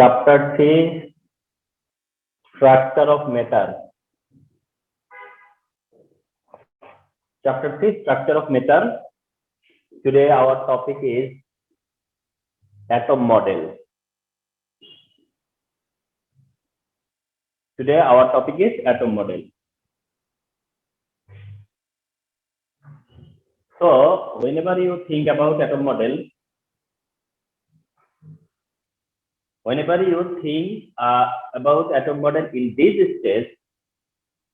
Chapter 3, Structure of Matter. Chapter 3, Structure of Matter. Today our topic is atom model. Today our topic is atom model. So whenever you think about atom model, about atom model in this stage,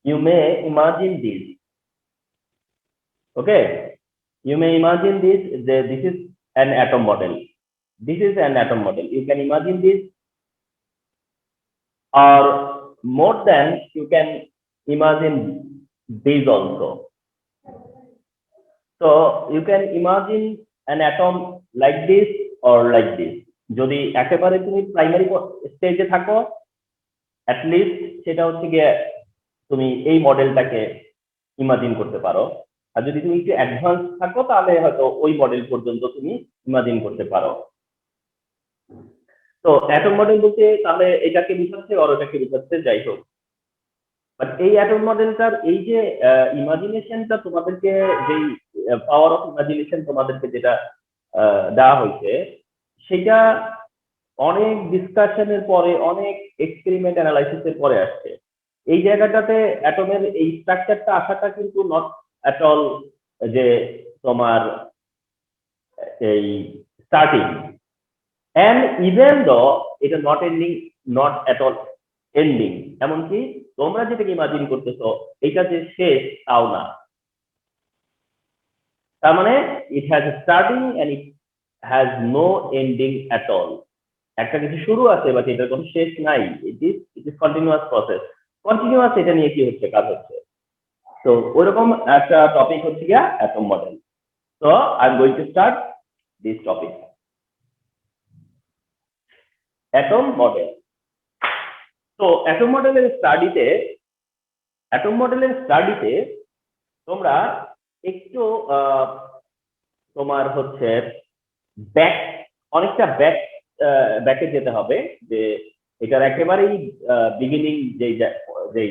you may imagine this. Okay, you may imagine this. This is an atom model. This is an atom model. You can imagine this, or more than you can imagine this also. So you can imagine an atom like this or like this. যদি একেবারে তুমি primary স্টেজে থাকো, at least সেটা হচ্ছে গিয়ে তুমি এই মডেলটাকে ইমাজিন করতে পারো। আর যদি তুমি একটু অ্যাডভান্স থাকো তাহলে হয়তো ওই মডেল পর্যন্ত তুমি ইমাজিন করতে পারো। তো অ্যাটম মডেল বলতে তাহলে এটাকে বোঝাচ্ছে আর ওটাকে বোঝাচ্ছে, যাই হোক। বাট এই অ্যাটম মডেলটার এই যে ইমাজিনেশনটা, তোমাদেরকে যেই পাওয়ার অফ ইমাজিনেশন তোমাদেরকে যেটা দেওয়া হয়েছে, সেটা অনেক ডিসকাশনের পরে, অনেক এক্সপেরিমেন্ট অ্যানালাইসিসের পরে আসছে। এই জায়গাটাতে অ্যাটমের এই স্ট্রাকচারটা আসাটা কিন্তু নট অ্যাট অল যে তোমার এই স্টার্টিং, and even though এটা not ending, not at all ending. এমনকি তোমরা যেটাকে ইমাজিন করতেছো এটা যে শেষ তাও না। তার মানে it has starting and it has no ending at all. একটা কিছু শুরু আছে বাট এটার কোনো শেষ নাই। It is continuous process. Continuous এটা নিয়ে কি হচ্ছে, কাজ হচ্ছে। তো ওইরকম একটা টপিক হচ্ছে গিয়া atom model. So I am going to start this topic, atom model. তো অ্যাটম মডেলের স্টাডিতে তোমরা একটু তোমার হচ্ছে অনেকটা ব্যাকে যেতে হবে, যে এটার একেবারেই বিগিনিং যেই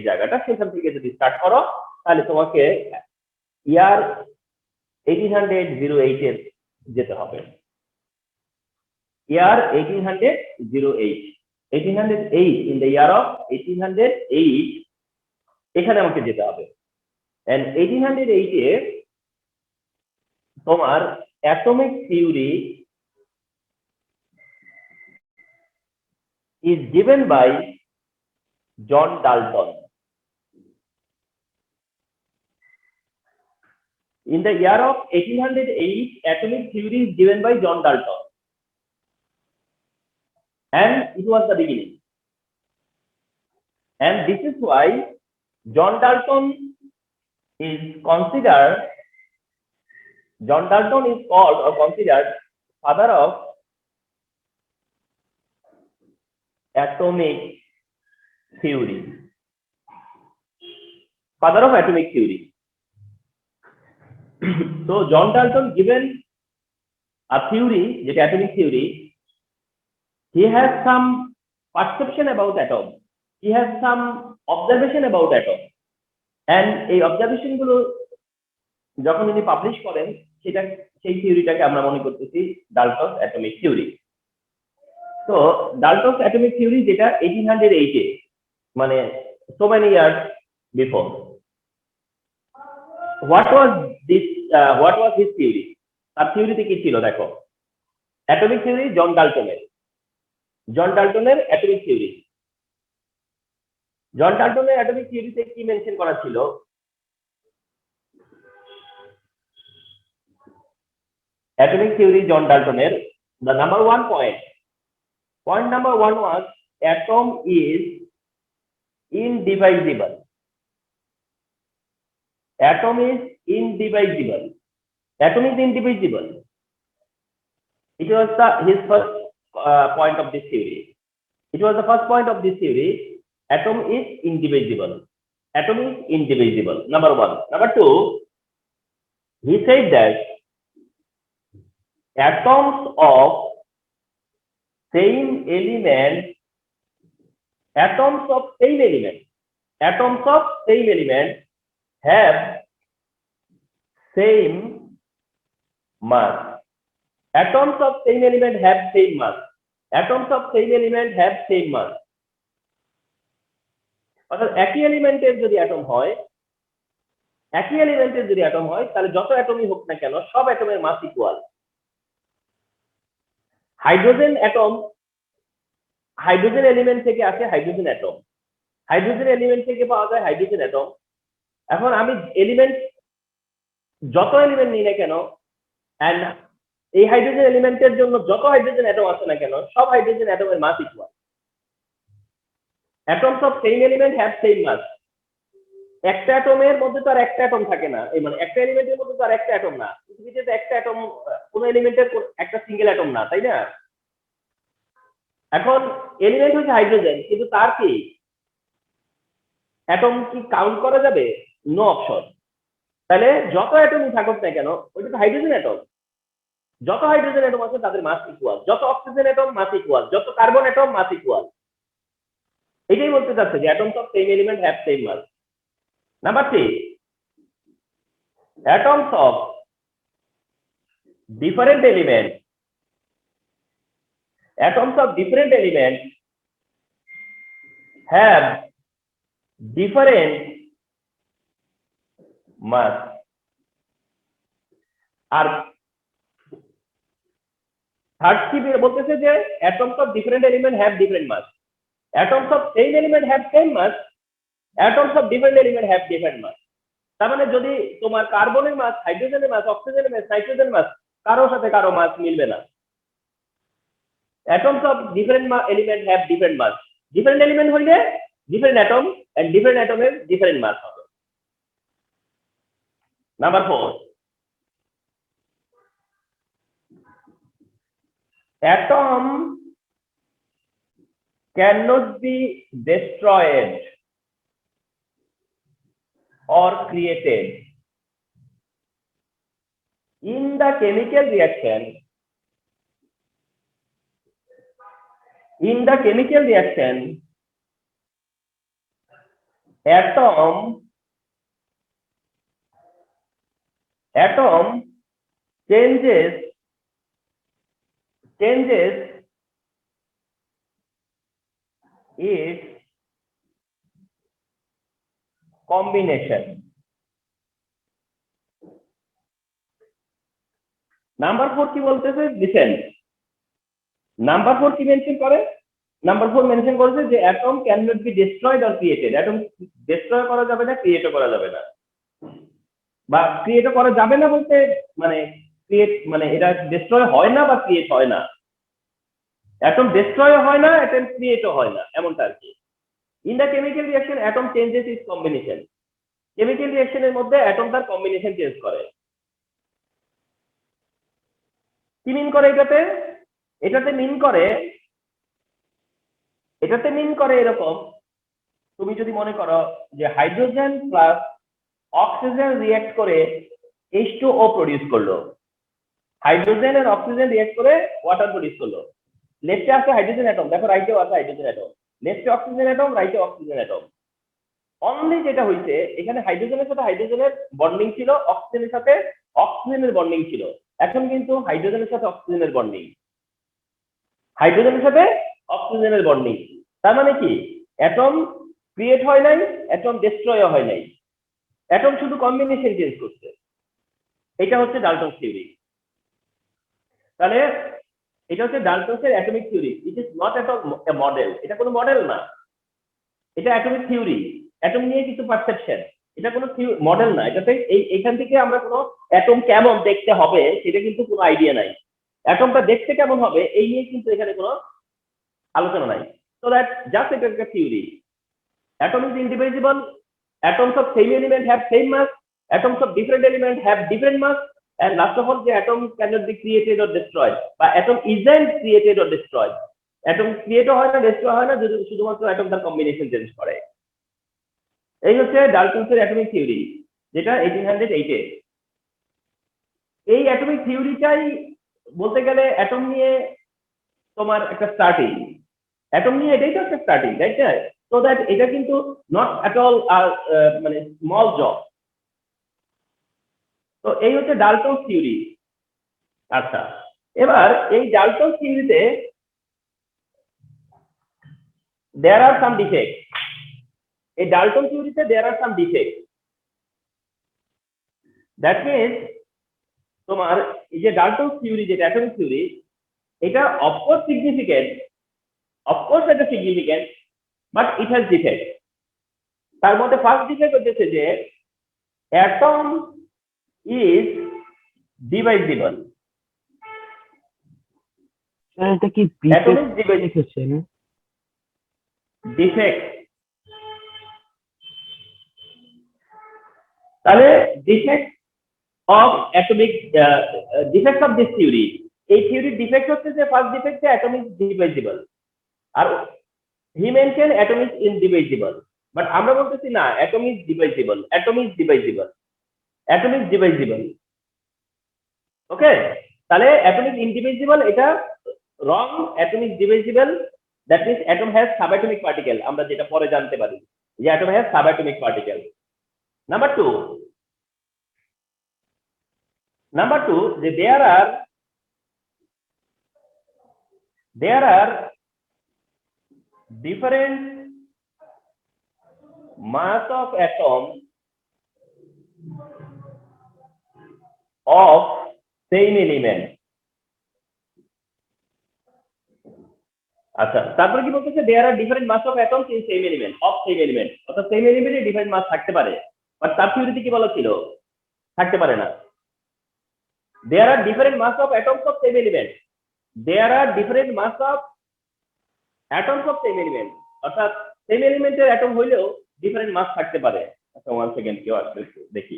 জায়গাটা, সেখান থেকে যদি স্টার্ট করো তাহলে তোমাকে ইয়ার 1808 এর যেতে হবে। ইয়ার 1808, in the year of 1808 এখানে আমাকে যেতে হবে। and 1808 এ তোমার atomic theory is given by John Dalton. In the year of 1808, atomic theory is given by John Dalton, and it was the beginning. And this is why John Dalton is called or considered father of atomic theory. Father of atomic theory. So John Dalton given a theory, the atomic theory. He has some perception about atom. He has some observation about atom. And এই observation গুলো যখন উনি publish করেন, সেই থিওরিটাকে আমরা মনে করতেছি ডাল্টনস atomic theory. তো ডাল্টনস অ্যাটমিক থিওরি যেটা 1808 এ, মানে so many years before. What was his theory? তার থিওরিতে কি ছিল দেখো। অ্যাটমিক থিওরি জন ডাল্টনের অ্যাটমিক থিওরি। জন ডাল্টনের অ্যাটমিক থিওরিতে কি মেনশন করা ছিল? অ্যাটমিক থিওরি জন ডাল্টনের, the number one point number one was atom is indivisible. Atom is indivisible. It was his first point of this theory. It was the first point of this theory. Atom is indivisible. Number one. Number two, he said that atoms of same element atoms of same element have same mass. Atoms of same element have same mass. Atoms of same element have same mass. অর্থাৎ একই এলিমেন্টের যদি atom হয় তাহলে যত অ্যাটমই হোক না কেন সব অ্যাটমের মাস ইকুয়াল। হাইড্রোজেন এলিমেন্ট থেকে আসে হাইড্রোজেন অ্যাটম, হাইড্রোজেন এলিমেন্ট থেকে পাওয়া যায় হাইড্রোজেন অ্যাটম। এখন আমি যত এলিমেন্ট নিই না কেন, এন্ড এই হাইড্রোজেন এলিমেন্টের জন্য যত হাইড্রোজেন অ্যাটম আছে না কেন সব হাইড্রোজেন অ্যাটমের mass equal. atoms of same element have same mass. একটা অ্যাটমের মধ্যে তো আর একটা অ্যাটম থাকে না, এই মানে একটা এলিমেন্টের মধ্যে তো আর একটা অ্যাটম না, পৃথিবীতে তো একটা অ্যাটম কোন এলিমেন্টের একটা সিঙ্গেল অ্যাটম না, তাই না? এখন এলিমেন্ট হচ্ছে হাইড্রোজেন, কিন্তু তার কি অ্যাটম কি কাউন্ট করা যাবে? No option. তাহলে যত অ্যাটমই থাকুক না কেন ওইটা তো হাইড্রোজেন অ্যাটম, যত হাইড্রোজেন অ্যাটম আছে তাদের মাস ইকুয়াল, যত অক্সিজেন অ্যাটম মাস ইকুয়াল, যত কার্বন অ্যাটম মাস ইকুয়াল। এটাই বলতে চাচ্ছে যে atoms of same element have same mass. Number 3, atoms of different element have different mass. আর থার্ড কি বলতেছে যে atoms of different element have different mass. Atoms of same element have same mass, atoms of different element have different mass. তার মানে যদি তোমার কার্বনের মাস, হাইড্রোজেনের মাস, অক্সিজেনের মাস, নাইট্রোজেনের মাস কারোর সাথে কারো মাস মিলবে না। atoms of different element have different mass. different element হইলে different atom and different atoমের different mass হবে। Number 4, atom cannot be destroyed or created in the chemical reaction. Atom changes its combination. Number 4 কি বলতেছে? Listen, number 4 কি mention করে? Number 4 mention করেছে যে atom can not B destroyed or created. Atom destroy করা যাবে না, ক্রিয়েটও করা যাবে না। বা ক্রিয়েটও করা যাবে না বলতে মানে ক্রিয়েট মানে এটা ডিস্ট্রয় হয় না বা ক্রিয়েট হয় না। অ্যাটম ডিস্ট্রয় হয় না, অ্যাটম ক্রিয়েটও হয় না, এমনটা আর কি। In the chemical reaction atom changes its combination. Chemical রিঅ্যাকশনের মধ্যে অ্যাটম তার কম্বিনেশন চেঞ্জ করে। কি মিন করে এটাতে? এটাতে মিন করে এরকম, তুমি যদি মনে করো যে হাইড্রোজেন প্লাস অক্সিজেন রিঅ্যাক্ট করে H2O প্রডিউস করলো, হাইড্রোজেন আর অক্সিজেন রিঅ্যাক্ট করে ওয়াটার প্রডিউস করলো। লেফটে আছে হাইড্রোজেন অ্যাটম, দেখো রাইটেও আছে হাইড্রোজেন অ্যাটম, লেফটে অক্সিজেন অ্যাটম, রাইটে অক্সিজেন অ্যাটম। অনলি যেটা হইছে এখানে হাইড্রোজেনের সাথে হাইড্রোজেনের বন্ডিং ছিল, অক্সিজেনের সাথে অক্সিজেনের বন্ডিং ছিল। এখন কিন্তু হাইড্রোজেনের সাথে অক্সিজেনের বন্ডিং, হাইড্রোজেনের সাথে অক্সিজেনের বন্ডিং। তার মানে কি অ্যাটম ক্রিয়েট হয় নাই, অ্যাটম ডিস্ট্রয় হয় নাই, অ্যাটম শুধু কম্বিনেশন চেঞ্জ করছে। এটা হচ্ছে ডাল্টনস থিওরি। তাহলে এটা হচ্ছে ডাল্টনসের atomic theory. It is not at all a model, এটা কোনো মডেল না, এটা অ্যাটমিক থিওরি। অ্যাটম নিয়ে কিছু পারসেপশন, এটা কোনো মডেল না। এটাতে এইখান থেকে আমরা কোনো অ্যাটম কেমন দেখতে হবে সেটা কিন্তু কোনো আইডিয়া নাই। অ্যাটমটা দেখতে কেমন হবে এই নিয়ে কিন্তু এখানে কোনো আলোচনা নাই। সো দ্যাট জাস্ট এটা একটা থিওরি। Atom is indivisible, atoms of same element have same mass, atoms of different element have different mass, and last of all the atom cannot be created or destroyed, but atom isn't created or destroyed. Atom create হয় না, destroy হয় না, যদি শুধুমাত্র atom তার combination change করে। এই হচ্ছে ডাল্টনসের অ্যাটমিক থিওরি, যেটা 1808 এ। এই অ্যাটমিক থিওরিটাই বলতে গেলে অ্যাটম নিয়ে তোমার একটা স্টার্টিং। অ্যাটম নিয়ে এটাই তো একটা স্টার্টিং, রাইট? সো দ্যাট এটা কিন্তু নট অ্যাট অল মানে স্মল জব। তো এই হচ্ছে ডাল্টন থিওরি। আচ্ছা, এবার এই ডাল্টন থিওরিতে there are some defects. এই ডাল্টন থিওরিতে there are some defects. That means তোমার এই যে ডাল্টন থিওরি, যেটা অ্যাটমিক থিওরি, এটা অফকোর্স সিগনিফিকেন্ট, অফকোর্স এটা significant, but it has defect. তার মধ্যে ফার্স্ট ডিফেক্ট হচ্ছে যে অ্যাটম ইজ ডিভাইজিবল। এটা কি অ্যাটম ইজ লিখেছেন? ডিফেক্ট, তাহলে defect of atomic, defect of this theory, এই থিওরির ডিফেক্ট হচ্ছে যে ফার্স্ট ডিফেক্ট যে অ্যাটম ইজ ডিভাইজিবল, আর he mention atom is indivisible. But আমরা বলতেছি না atom is divisible, atom is divisible, atom is divisible. Okay, তাহলে অ্যাটম ইজ ইনডিভাইজিবল এটা wrong, atom is divisible that means atom has subatomic particle, আমরা যেটা পরে জানতে পারি যে atom has subatomic particle. Number two, যে there are different mass of atom of same element। আচ্ছা, তারপরে কি বলতেছে there are different mass of atoms in same element of same element, অর্থাৎ সেম এলিমেন্টে ডিফারেন্ট মাস থাকতে পারে, বাট তার থিওরিতে কি বলা ছিল থাকতে পারে না। there are different mass of atoms of same element, there are different mass of atoms of same element, অর্থাৎ সেম এলিমেন্টের অ্যাটম হইলেও ডিফারেন্ট মাস থাকতে পারে। আচ্ছা, 1 সেকেন্ড, কেউ আসলে দেখি।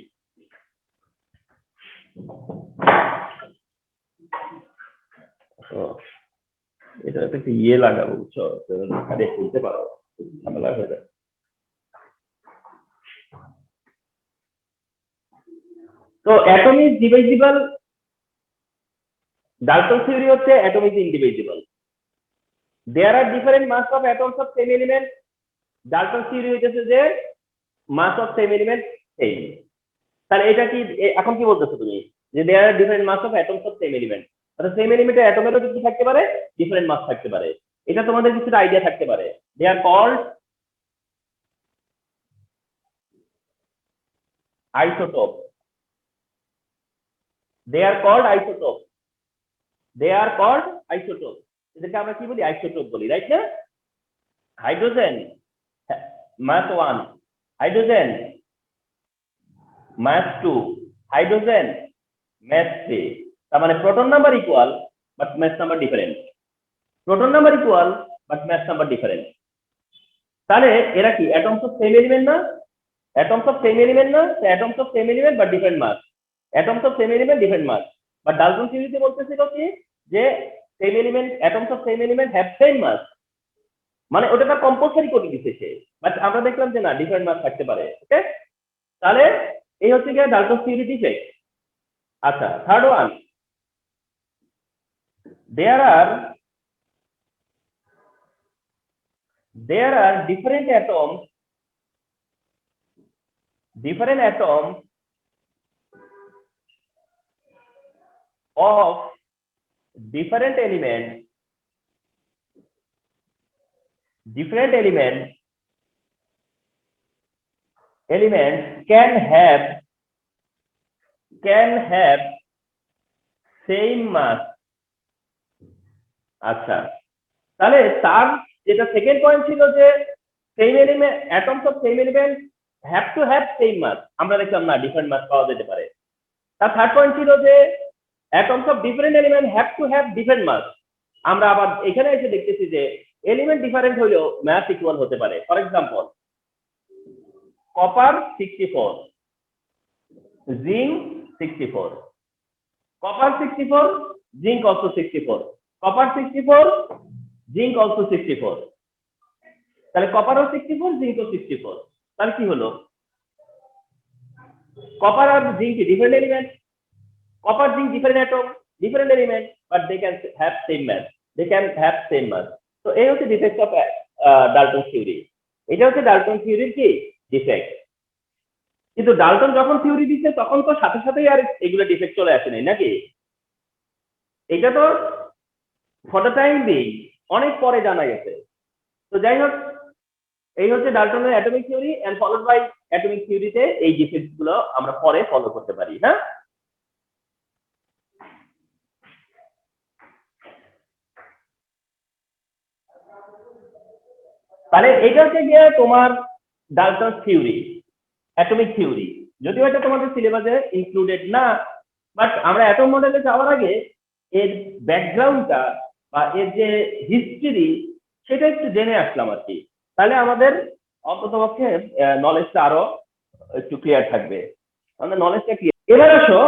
এটা একটা ইয়ে লাগাবো, বুঝছো, খুলতে পারো, ঝামেলা হয়ে যায়। তো atom is divisible, Dalton theory হচ্ছে atom is indivisible. there are different mass of atoms of same element, Dalton theory হইতেছে যে mass of same element same. তাহলে এটা কি এখন কি বলতেছো তুমি যে there are different mass of atoms of same element, অর্থাৎ সেম এলিমেন্টের অ্যাটমেরও কি থাকতে পারে, ডিফারেন্ট মাস থাকতে পারে। এটা তোমাদের কিছুটা আইডিয়া থাকতে পারে। they are called isotope, they are called isotope, they are called isotope। এদেরকে আমরা কি বলি, আইসোটোপ বলি, রাইট না? Hydrogen mass 1, hydrogen mass 2, hydrogen mass 3। তার মানে proton number equal but mass number different, proton number equal but mass number different. তাহলে এরা কি অ্যাটমস অফ সেম এলিমেন্ট না? অ্যাটমস অফ সেম এলিমেন্ট না, atoms of same element but different mass, atoms of same element different mass. But Dalton থিওরিতে বলতেছিল কি যে same element, atoms of same element have same মাস, মানে ওটা তার compulsory করে দিতেছে সে, বাট আমরা দেখলাম যে না, ডিফারেন্ট মাস থাকতে পারে। ওকে, তাহলে এই হচ্ছে কি ডাল্টন থিওরি ডিফেক্ট। আচ্ছা, third one, there are different atoms of different elements can have same mass। আচ্ছা, তাহলে তার যেটা সেকেন্ড পয়েন্ট ছিল যে same element, atoms of same element have to have same mass, আমরা দেখলাম না, ডিফারেন্ট মাস পাওয়া যেতে পারে। তার থার্ড পয়েন্ট ছিল যে atoms of different element have to have different mass, আমরা আবার এখানে এসে দেখতেছি যে এলিমেন্ট ডিফারেন্ট হলেও মাস ইকুয়াল হতে পারে। For example, copper 64, zinc 64, copper 64, zinc also 64, copper 64, zinc also 64। তাহলে কপারও 64, জিঙ্কও 64। তাহলে কি হলো, কপার আর zinc different element, copper zinc different atom, different element, but they can have same mass, they can have same mass। তো এই হচ্ছে ডিফেক্ট অফ ডাল্টন থিওরি। এটা হচ্ছে ডাল্টন থিওরির কি ডিফেক্ট। কিন্তু ডাল্টন যখন থিওরি দিচ্ছে তখন তো সাথে সাথেই আর এগুলো ডিফেক্ট চলে আসে নাই নাকি? এটা তো ফর দ্য টাইম বিং অনেক পরে জানা গেছে। তো যাই হোক, এই হচ্ছে ডাল্টনের atomic theory and followed by atomic থিওরিতে এই ডিফেক্টস গুলো আমরা পরে ফলো করতে পারি। হ্যাঁ, তাহলে এটা হচ্ছে গিয়ে তোমার ডাল্টন থিওরি, অ্যাটমিক থিওরি। যদিও এটা তোমাদের সিলেবাসে ইনক্লুডেড না, বাট আমরা অ্যাটম মডেলে যাওয়ার আগে এর ব্যাকগ্রাউন্ডটা বা এর যে হিস্ট্রি সেটা একটু জেনে আসলাম আর কি। তাহলে আমাদের অন্ততপক্ষে নলেজটা আরো একটু ক্লিয়ার থাকবে, আমাদের নলেজটা ক্লিয়ার। এবার আসো,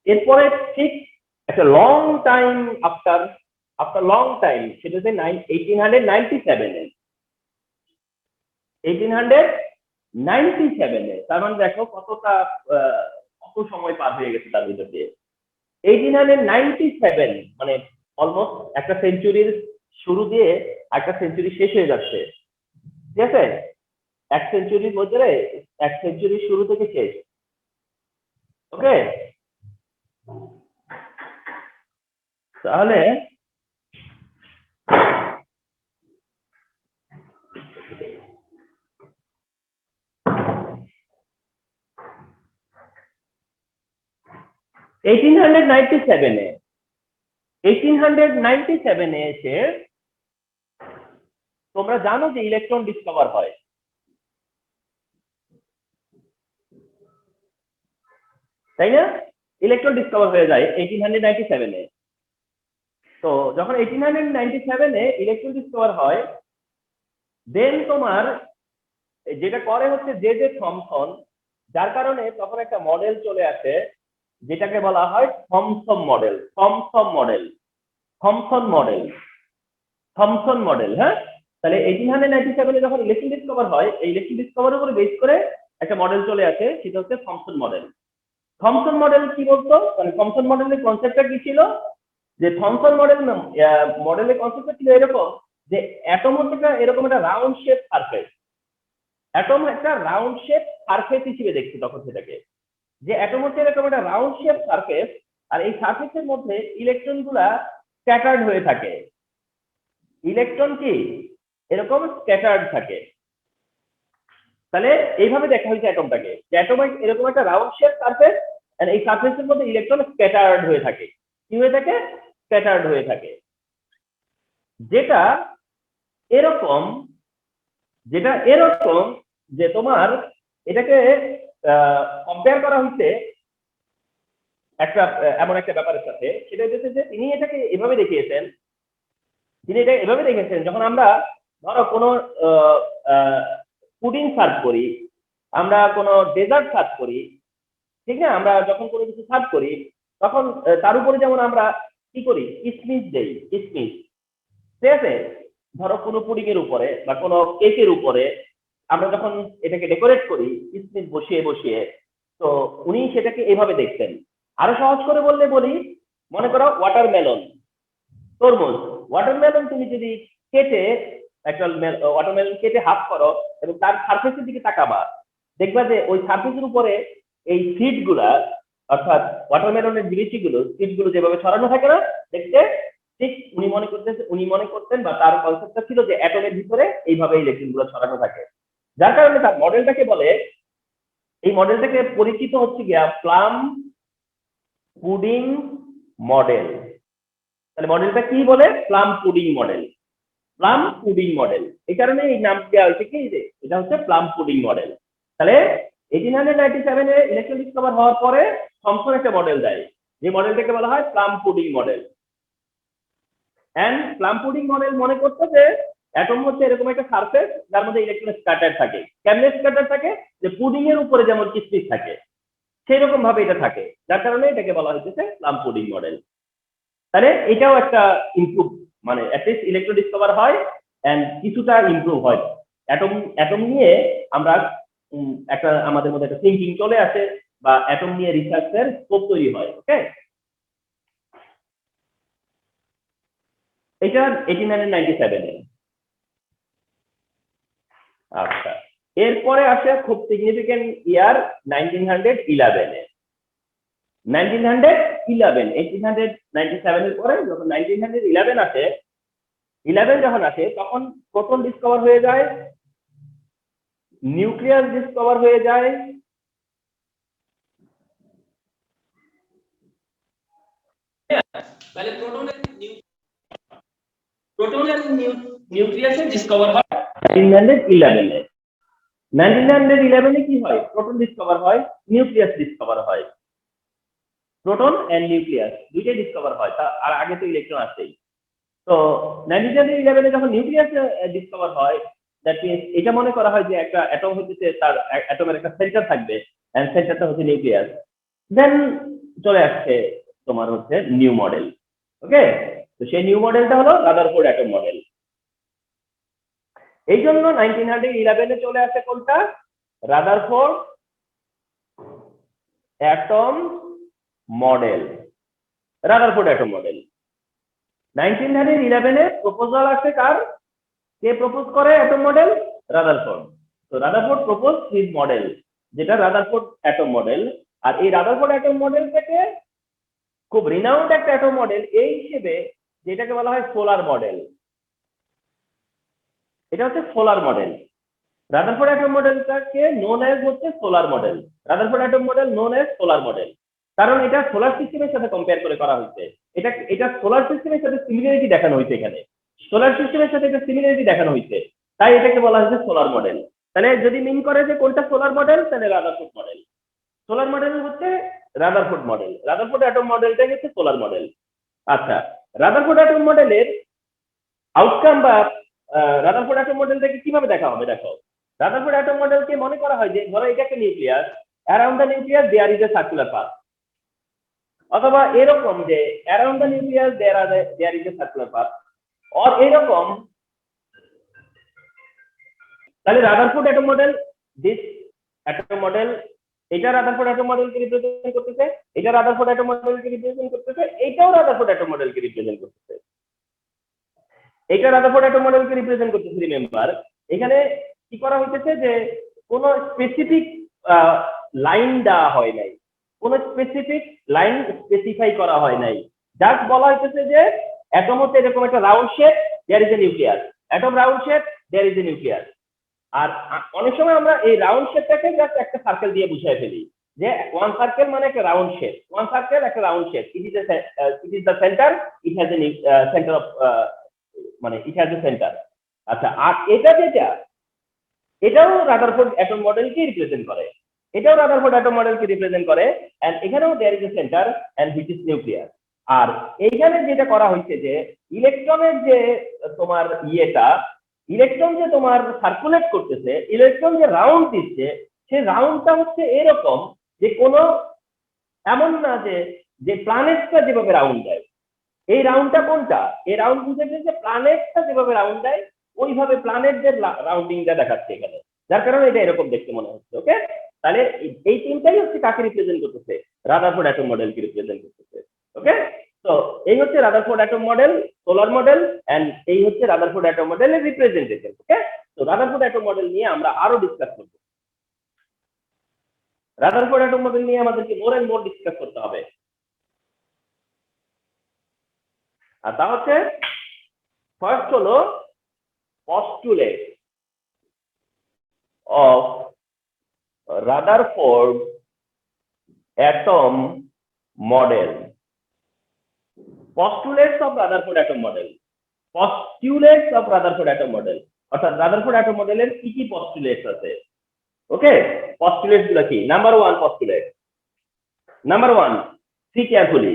এরপরে ঠিক একটা long time after long time, সেটা হচ্ছে 1897 তার মানে দেখো কতটা কত সময় পার হয়ে গেছে তার ভিতর দিয়ে। 1897 মানে অলমোস্ট একটা সেঞ্চুরির শুরু দিয়ে একটা সেঞ্চুরি শেষ হয়ে যাচ্ছে, ঠিক আছে? এক সেঞ্চুরির মধ্যে এক সেঞ্চুরির শুরু থেকে শেষ। ওকে, তাহলে এইটিন হান্ড্রেড নাইনটি সেভেনে এসে তোমরা জানো যে ইলেকট্রন ডিসকভার হয়, তাই না? ইলেকট্রন ডিসকভার হয়ে যায় 1897-এ। তো যখন 1897-এ ইলেকট্রন ডিসকভার হয়, দেন তোমার যেটা করে হচ্ছে জে জে থমসন, যার কারণে তখন একটা মডেল চলে আসে যেটাকে বলা হয় থমসন মডেল। হ্যাঁ, তাহলে 1897-এ যখন ইলেকট্রন ডিসকভার হয়, এই ইলেকট্রন ডিসকভারের উপরে বেস করে একটা মডেল চলে আসে, সেটা হচ্ছে থমসন মডেল। থমসন মডেল কি বলতো, মানে থমসন মডেলের কনসেপ্টটা কি ছিল, যে থমসন মডেলের কনসেপ্টটা ছিল এরকম যে অ্যাটম হচ্ছে এরকম একটা রাউন্ড শেপ সারফেস। অ্যাটম একটা রাউন্ড শেপ সারফেস হিসেবে দেখছি তখন সেটাকে, যে অ্যাটম হচ্ছে এরকম একটা রাউন্ড শেপ সারফেস, আর এই সারফেসের মধ্যে ইলেকট্রন গুলা স্ক্যাটার্ড হয়ে থাকে। ইলেকট্রন কি এরকম স্ক্যাটার্ড থাকে। তাহলে এইভাবে দেখা হয়েছে অ্যাটমটাকে, যে অ্যাটম এরকম একটা রাউন্ড শেপ সারফেস, আর এই সারফেসের মধ্যে ইলেকট্রন স্ক্যাটার্ড হয়ে থাকে। কি হয়ে থাকে? স্ক্যাটার্ড হয়ে থাকে। যেটা এরকম যে তোমার এটাকে কম্পেয়ার করা হচ্ছে একটা এমন একটা ব্যাপারের সাথে, সেটা হচ্ছে যে তিনি এটা এভাবে দেখেছেন, যখন আমরা ধরো কোনো পুডিং সার্চ করি, আমরা কোনো ডেজার্ট সার্চ করি, ঠিক না? আমরা যখন কোনো কিছু সার্চ করি তখন তার উপরে যেমন আমরা কি করি, কিসমিস দেই, কিসমিস, ঠিক আছে? ধরো কোনো পুডিং এর উপরে বা কোনো কেকের উপরে আমরা যখন এটাকে ডেকোরেট করি কিসমিস বসিয়ে, তো উনি সেটাকে এভাবে দেখতেন। আরো সহজ করে বলি, মনে করো ওয়াটারমেলন, তরমুজ। ওয়াটারমেলন তুমি যদি কেটে একটা ওয়াটারমেলন কেটে হাফ করো এবং তার সারফেসের দিকে তাকাবা, দেখবা যে ওই সারফেসের উপরে এই সিড গুলা, অর্থাৎ ওয়াটারমেলনের যে সিড গুলো যেভাবে ছড়ানো থাকে না দেখতে, ঠিক উনি মনে করতেন বা তার কনসেপ্টটা ছিল যে অ্যাটমের ভিতরে এইভাবে ইলেকট্রন গুলো ছড়ানো থাকে। যার কারণে তার মডেলটাকে বলে, এই মডেলটাকে পরিচিত হচ্ছে গিয়া প্লাম পুডিং মডেল। তাহলে মডেলটা কি বলে? Plum pudding model. এই কারণে এই নাম দেওয়া হয়েছে কি, যে এটা হচ্ছে প্লাম পুডিং মডেল। তাহলে 1897-এ ইলেকট্রন ডিসকভার হওয়ার পরে থমসন একটা মডেল দেয়, যে মডেলটাকে বলা হয় plum pudding model. And plum pudding model মনে করতে যে অ্যাটম হচ্ছে এরকম একটা সারফেস যার মধ্যে ইলেকট্রন স্ক্যাটার থাকে। কেমনে স্ক্যাটার থাকে? যে পুডিং এর উপরে যেমন কিসমিস থাকে সেই রকম ভাবে এটা থাকে, যার কারণে এটাকে বলা হচ্ছে প্লাম পুডিং মডেল। তাহলে এটাও একটা ইমপ্রুভ, মানে অ্যাটলিস্ট ইলেকট্রন ডিসকভার হয় এন্ড কিছুটা ইমপ্রুভ হয়। অ্যাটম নিয়ে আমরা একটা আমাদের মধ্যে একটা থিঙ্কিং চলে আসে, বা অ্যাটম নিয়ে রিসার্চের স্কোপ তৈরি হয়। ওকে, এটা 1897-এ। আচ্ছা, এরপরে আসে খুব সিগনিফিকেন্ট ইয়ার 1911 এ। 1911, 1897 এর পরে যখন 1911 আসে, 11 যখন আসে তখন প্রোটন ডিসকভার হয়ে যায়, নিউক্লিয়াস ডিসকভার হয়ে যায়, তাহলে প্রোটনের নিউক্লিয়াসে ডিসকভার হয় 1911 এ। 1911 এ কি হয়? প্রোটন ডিসকভার হয়, নিউক্লিয়াস ডিসকভার হয়, প্রোটন এন্ড নিউক্লিয়াস দুইটাই ডিসকভার হয়, আর আগে তো ইলেকট্রন আসেই। তো 1911 এ যখন নিউক্লিয়াস ডিসকভার হয়, দ্যাট মিনস এটা মনে করা হয় যে একটা অ্যাটম হচ্ছে, তার অ্যাটমের একটা সেন্টার থাকবে, এন্ড সেন্টারটা হচ্ছে নিউক্লিয়াস। দেন চলে আসছে তোমার হচ্ছে নিউ মডেল। ওকে, তো সেই নিউ মডেলটা হলো রাদারফোর্ড অ্যাটম মডেল। এই জন্য 1911 এ চলে আসে কোনটা? Rutherford atom model. Rutherford atom model 1911 এ প্রপোজাল আসে কার? কে প্রপোজ করে অ্যাটম মডেল? রাদারফোর্ড। তো রাদারফোর্ড প্রপোজ হিজ মডেল, যেটা রাদারফোর্ড অ্যাটম মডেল। আর এই রাদারফোর্ড অ্যাটম মডেল থেকে খুব রিনাউন্ড একটা অ্যাটম মডেল এই হিসেবে, যেটাকে বলা হয় সোলার মডেল। এটা হচ্ছে সোলার মডেল। রাদারফোর্ড অ্যাটম মডেলটাকে নোন অ্যাজ হচ্ছে solar model. Rutherford atom model known as solar model, কারণ এটা সোলার সিস্টেমের সাথে কম্পেয়ার করে করা হয়েছে। এটা সোলার সিস্টেমের সাথে সিমিলারিটি দেখানো হয়েছে। এখানে সোলার সিস্টেমের সাথে এটা সিমিলারিটি দেখানো হয়েছে, তাই এটাকে বলা হয়েছে সোলার মডেল। তাহলে যদি মিন করে যে কোনটা সোলার মডেল, তাহলে রাদারফোর্ড মডেল। সোলার মডেল হচ্ছে রাদারফোর্ড মডেল, রাদারফোর্ড অ্যাটম মডেলটাই হচ্ছে সোলার মডেল। আচ্ছা, রাদারফোর্ড অ্যাটম মডেলের আউটকাম বা রাদারফোর্ড অ্যাটম মডেলটাকে কিভাবে দেখা হবে? দেখো, রাদারফোর্ড অ্যাটম মডেলকে মনে করা হয় যে ধরো এটা একটা nucleus, around the nucleus there is a circular path, অথবা এরকম যে around the nucleus there is a circular path, or এরকম। তাহলে Rutherford atom model, this atom model, এটা রাদারফোর্ড অ্যাটম মডেলকে রিপ্রেজেন্ট করতেছে, এটা রাদারফোর্ড অ্যাটম মডেলকে রিপ্রেজেন্ট করতেছে, এটাও রাদারফোর্ড অ্যাটম মডেলকে রিপ্রেজেন্ট করতেছে, এটা রাদারফোর্ড অ্যাটম মডেলকে রিপ্রেজেন্ট করতেছে। রিমেম্বার, এখানে কি করা হইতেছে যে কোনো স্পেসিফিক লাইন দেওয়া হয় নাই, কোনো স্পেসিফিক লাইন স্পেসিফাই করা হয় নাই। জাস্ট বলা হইতেছে যে অ্যাটম হচ্ছে এরকম একটা round shape, there is a nucleus, atom round shape, there is a nucleus. আর অনেক সময় আমরা এই রাউন্ড শেপটাকে জাস্ট একটা সার্কেল দিয়ে বুঝিয়ে ফেলি, যে ওয়ান সার্কেল মানে একটা রাউন্ড শেপ, ওয়ান সার্কেল একটা round shape, it is the centre, it has a centre of, মানে ইট হ্যাজ এ সেন্টার। আচ্ছা, আর এটা যেটা, এটাও রাদারফোর্ড অ্যাটম মডেলকে রিপ্রেজেন্ট করে, এটাও রাদারফোর্ড অ্যাটম মডেলকে রিপ্রেজেন্ট করে, এন্ড এখানেও there is a centre and which is nucleus. আর এইখানে যেটা করা হয়েছে যে ইলেকট্রনের যে তোমার ইয়েটা, ইলেকট্রন যে তোমার সার্কুলেট করতেছে, ইলেকট্রন যে রাউন্ড দিচ্ছে, সেই রাউন্ডটা হচ্ছে এরকম যে কোনো, এমন না যে প্ল্যানেটটা যেভাবে রাউন্ড দেয়, এই রাউন্ডটা কোনটা? এই রাউন্ড বুঝেছে যে প্ল্যানেটটা যেভাবে রাউন্ড দেয়, ওইভাবে প্ল্যানেটদের রাউন্ডিংটা দেখাচ্ছে এখানে, যার কারণে এটা এরকম দেখতে মনে হচ্ছে। ওকে, তাহলে এই তিনটাই হচ্ছে কাকে রিপ্রেজেন্ট করতেছে? রাদারফোর্ড অ্যাটম মডেলকে রিপ্রেজেন্ট করতেছে। ওকে, তো এই হচ্ছে Rutherford atom model, solar model, and এই হচ্ছে রাদারফোর্ড অ্যাটম মডেলের রিপ্রেজেন্টেশন। ওকে, তো রাদারফোর্ড অ্যাটম মডেল নিয়ে আমরা আরো ডিসকাস করব। রাদারফোর্ড অ্যাটম মডেল নিয়ে আমাদেরকে মোর এন্ড মোর ডিসকাস করতে হবে। আর তা হচ্ছে, ফার্স্ট হলো postulate of Rutherford atom model. Postulates of Rutherford atom model. Postulates of Rutherford atom model. অর্থাৎ রাদারফোর্ড অ্যাটম মডেলের কি কি পস্টুলেটস আছে? ওকে, পস্টুলেটস গুলো কি? Number 1 postulate. Number 1, see carefully.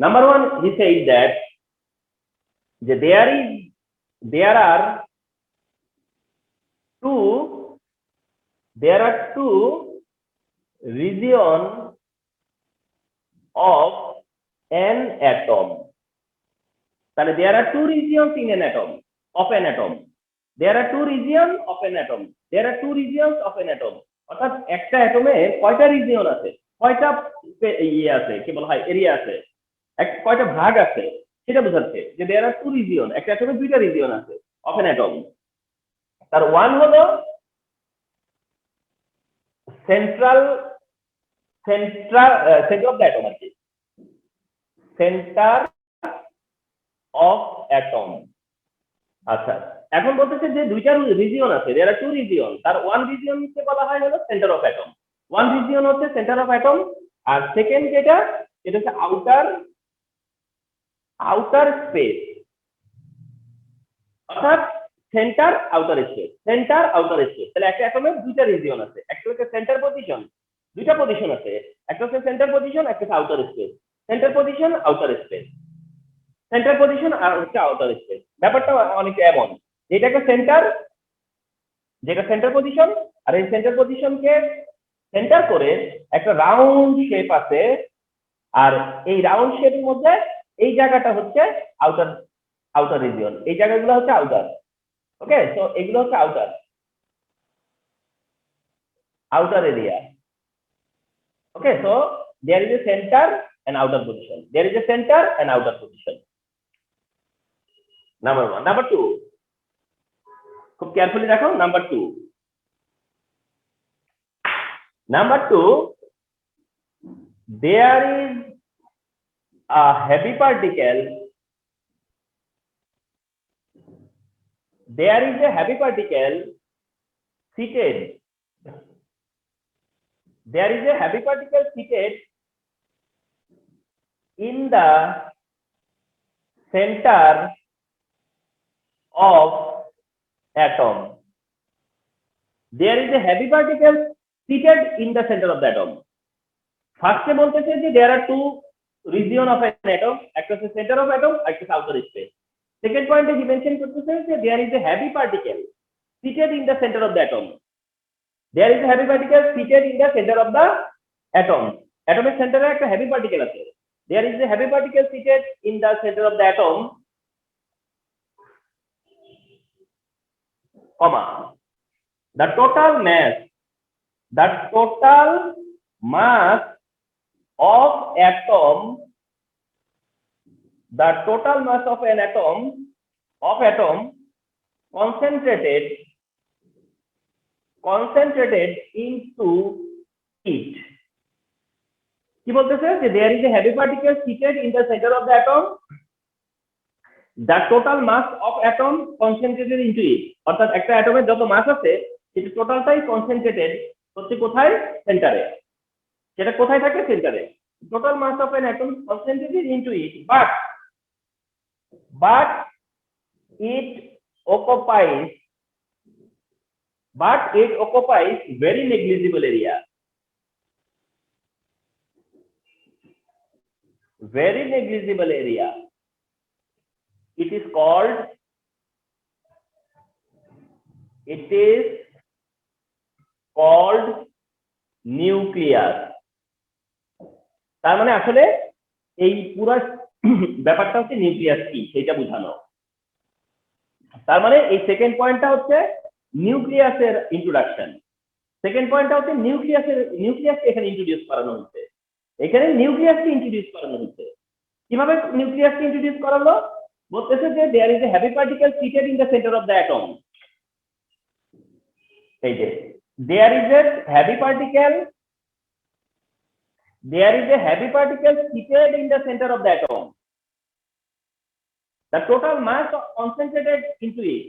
Number 1, he said that there are two regions of an atom. তাহলে there are two regions in an atom, of an atom. There are two regions of an atom. There are two regions of an atom. অর্থাৎ একটা অ্যাটমে কয়টা region আছে, কয়টা ইয়ে আছে, কি বলা হয়, এরিয়া আছে, কয়টা ভাগ আছে, সেটা বোঝাচ্ছে যে there are two regions, একটা অ্যাটমে দুইটা রিজিয়ন আছে of an atom. তার ওয়ান হলো সেন্টার অফ দ্য অ্যাটম আর কি, সেন্টার অফ অ্যাটম। আচ্ছা, এখন বলতেছে যে দুইটা রিজিয়ন আছে, দেয়ার আর টু রিজিয়ন। তার ওয়ান রিজিয়ন কে বলা হয় হলো centre of atom. One region হচ্ছে সেন্টার অফ অ্যাটম, আর সেকেন্ড যেটা এটা হচ্ছে আউটার স্পেস, অর্থাৎ centre outer space, centre outer space. তাহলে একটা অ্যাটমের দুইটা রিজিয়ন আছে, একটা হচ্ছে সেন্টার পজিশন, দুইটা পজিশন আছে, একটা হচ্ছে সেন্টার পজিশন, একটা হচ্ছে outer space. Centre position, outer space, centre position আর হচ্ছে আউটার স্পেস। ব্যাপারটা অনেক এমন, যেটাকে সেন্টার, যেটা সেন্টার পজিশন, আর এই সেন্টার পজিশনকে সেন্টার করে একটা রাউন্ড শেপ আছে, আর এই রাউন্ড শেপের মধ্যে এই জায়গাটা হচ্ছে আউটার রিজিয়ন, এই জায়গাগুলো হচ্ছে আউটার। ওকে, তো এগুলো হচ্ছে outer area. Okay, so there is a center and outer position, there is a center and outer position, number 1. Number 2, খুব কেয়ারফুলি দেখো, number 2, there is a heavy particle, seated, in the center of atom. There is a heavy particle seated in the center of the atom. ফার্স্টে বলতেছে যে there are two region of an atom, একটা হচ্ছে center of atom, একটা হচ্ছে outer space. Second পয়েন্টে হি mention করতেছে যে there is a heavy particle seated in the center of the atom. There is a heavy particle seated in the center of the atom. অ্যাটমের সেন্টারে একটা heavy particle আছে। There is a heavy particle seated in the center of the atom, comma, the total mass of atom, the total mass of an atom concentrated into it. কি বলতেছে যে there is a heavy particle seated in the center of the atom, the total mass of atom concentrated into it, অর্থাৎ একটা অ্যাটমের যত মাস আছে সেটা টোটালটাই concentrated হচ্ছে কোথায়, সেন্টারে। সেটা কোথায় থাকে, সেন্টারে। total mass of an atom concentrated into it, but it occupies very negligible area. It is called nucleus. তার মানে আসলে এই পুরো ব্যাপারটা হচ্ছে নিউক্লিয়াস কি সেটা বোঝানো। তার মানে এই সেকেন্ড পয়েন্টটা হচ্ছে নিউক্লিয়াসের ইন্ট্রোডাকশন। সেকেন্ড পয়েন্টটা হচ্ছে নিউক্লিয়াসকে এখানে ইন্ট্রোডিউস করানো হচ্ছে। এখানে নিউক্লিয়াসকে ইন্ট্রোডিউস করানো হচ্ছে। কিভাবে নিউক্লিয়াসকে ইন্ট্রোডিউস করালো? বলতেছে যে there is a heavy particle seated in the centre of the atom. এই যে there is a heavy particle seated in the center of the atom. The total mass concentrated into it.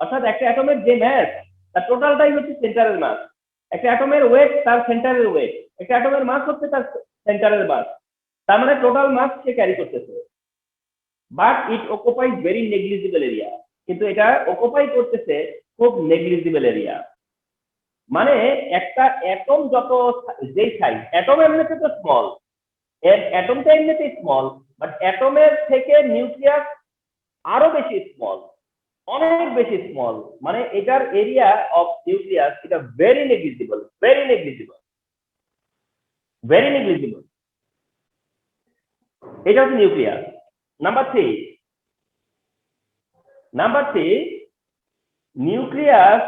অর্থাৎ একটা অ্যাটমের যে mass তার টোটালটাই হচ্ছে সেন্টারের মাস। একটা অ্যাটমের ওয়েট তার সেন্টারের ওয়েট, একটা অ্যাটমের মাস হচ্ছে তার সেন্টারের মাস। তার মানে টোটাল মাস সে ক্যারি করতেছে। But it অকুপাইজ very negligible area, কিন্তু এটা অকুপাই করতেছে খুব নেগলিজিবল এরিয়া। মানে একটা অ্যাটম যত যেই সাইজ, অ্যাটম এমনিতে তো স্মল, অ্যাটমটা এমনিতে স্মল, বাট অ্যাটমের থেকে নিউক্লিয়াস আরো বেশি স্মল, অনেক বেশি স্মল। মানে এটার এরিয়া অফ নিউক্লিয়াস এটা ভেরি নেগলিজিবল। এটা হচ্ছে nucleus. Number three, nucleus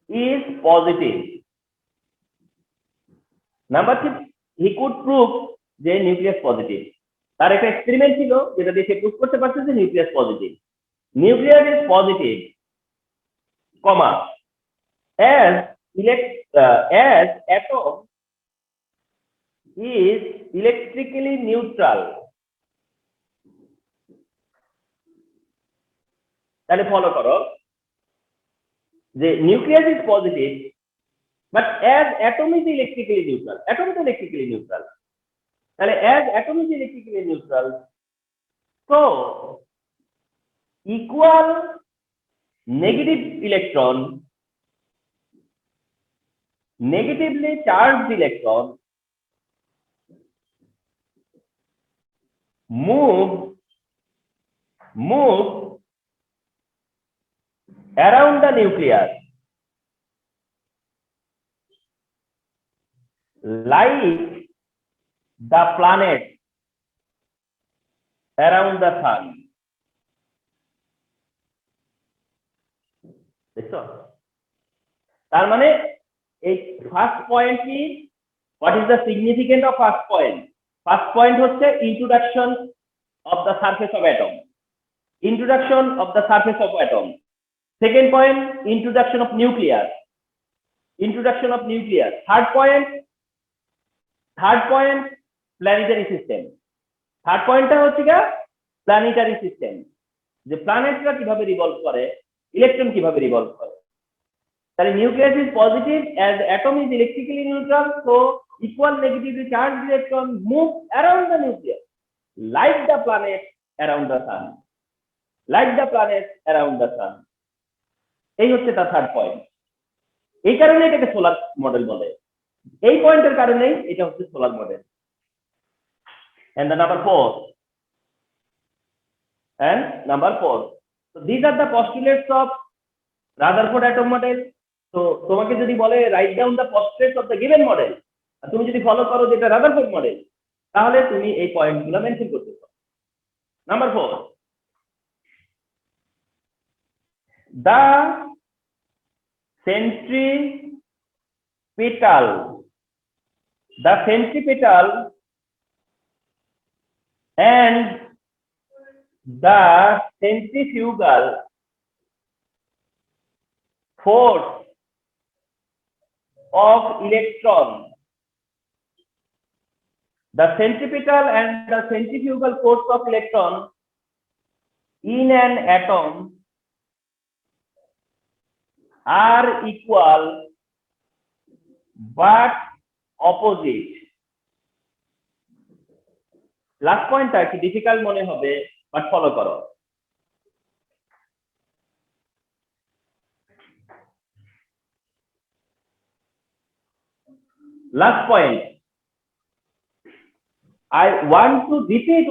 is positive. Number 3, he could prove যে নিউক্লিয়াস পজিটিভ। তার একটা এক্সপেরিমেন্ট ছিল যেটা দিয়ে সে প্রুভ করতে পারছে যে nucleus positive. Nucleus is positive comma, as atom is electrically neutral, তাহলে ফলো করো যে nucleus is positive but as atom is electrically neutral, atom is electrically neutral, তাহলে as atom is electrically neutral so equal negative electron, negatively charged electron move around the nucleus like the planet around the sun. দেখছো, তার মানে এই first point কি, what is the significant of first point? First point হচ্ছে introduction of the surface of atom, introduction of the surface of atom. Second point, introduction of nucleus, introduction of nucleus. Third point, planetary system. Third point টা হচ্ছে কি planetary system, যে প্ল্যানেটরা কিভাবে revolve করে, electron কিভাবে revolve করে। তাহলে nucleus is positive as atom is electrically neutral, so equal negatively charged electron move around the nucleus like the planet around the sun, like the planet around the sun. এই হচ্ছে তার third point. এই কারণে এটাকে solar model বলে, এই পয়েন্টের কারণেই এটা হচ্ছে solar model. and the number 4 so these are the postulates of Rutherford atom model. তো তোমাকে যদি বলে write down the postulates of the given model, আর তুমি যদি ফলো করো যেটা রাদারফোর্ড মডেল, তাহলে তুমি এই পয়েন্টগুলো মেনশন করতে পারো। Number 4, the centripetal and the centrifugal force of electron, the centripetal and the centrifugal force of electron in an atom are equal but opposite. Last পয়েন্টটা একটু ডিফিকাল্ট মনে হবে, বাট ফলো করো। Last point, I want to repeat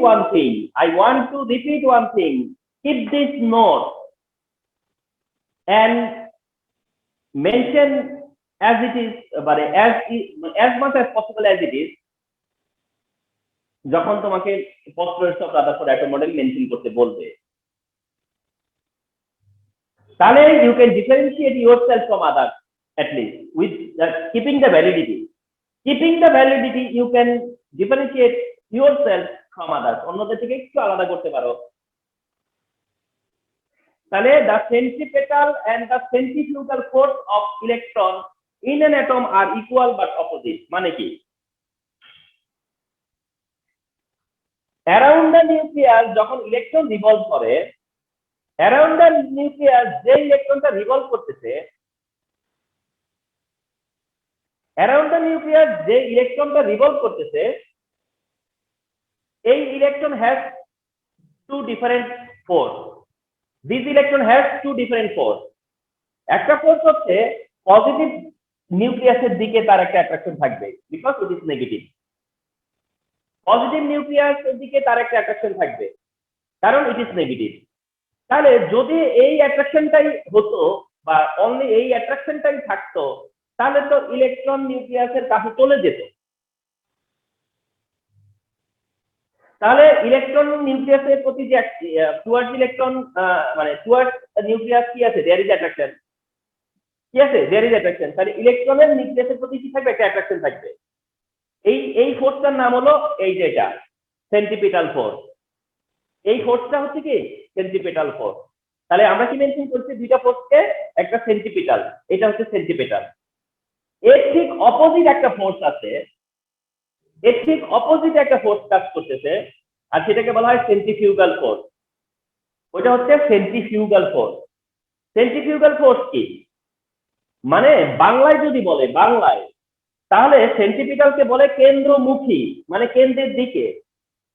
one thing. Keep this note and mention as it is, but as much as possible as it is. যখন তোমাকে postulates of Rutherford atom model mention করতে বলবে, তাহলে you can differentiate yourself from others, at least with keeping the validity. You can differentiate yourself from others, অন্যদের থেকে একটু আলাদা করতে পারো। তাহলে the centripetal and the centrifugal force of electron in an atom are equal but opposite. মানে কি, around the nucleus যখন ইলেকট্রন রিভলভ করে, around the nucleus যে ইলেকট্রনটা রিভলভ করতেছে, এই electron has two different force. This electron has two different force. একটা force হচ্ছে positive নিউক্লিয়াসের দিকে তার একটা অ্যাট্রাকশন থাকবে, because it is negative. Positive নিউক্লিয়াসের দিকে তার একটা অ্যাট্রাকশন থাকবে, কারণ ইট ইজ নেগেটিভ। তাহলে যদি এই অ্যাট্রাকশনটাই হতো বা অনলি এই অ্যাট্রাকশনটাই থাকতো, তাহলে তো ইলেকট্রন নিউক্লিয়াসের কাছে চলে যেত। তাহলে ইলেকট্রন নিউক্লিয়াসের প্রতি যে টুয়ার্ডস ইলেকট্রন মানে টুয়ার্ডস নিউক্লিয়াস কি আছে, দেয়ার ইজ অ্যাট্রাকশন, কি আছে, দেয়ার ইজ অ্যাট্রাকশন। তাহলে ইলেকট্রনের নিউক্লিয়াসের প্রতি কি থাকবে, একটা অ্যাট্রাকশন থাকবে। এই ফোর্সটার নাম হলো এই যেটা সেন্ট্রিপিটাল ফোর্স। এই ফোর্সটা হচ্ছে কি সেন্ট্রিপিটাল ফোর্স। তাহলে আমরা কি মেনশন করছি, দুইটা ফোর্সকে, একটা একটা সেন্টিপিটাল, এটা হচ্ছে সেন্টিপিটাল। এর ঠিক অপোজিট একটা ফোর্স আছে, এর ঠিক অপোজিট একটা ফোর্স কাজ করতেছে, আর সেটাকে বলা হয় সেন্ট্রিফিউগাল ফোর্স। ওইটা হচ্ছে সেন্ট্রিফিউগাল ফোর্স। সেন্ট্রিফিউগাল ফোর্স কি মানে বাংলায় যদি বলে, বাংলায়, তাহলে সেন্ট্রিপিটালকে বলে কেন্দ্রমুখী, মানে কেন্দ্রের দিকে,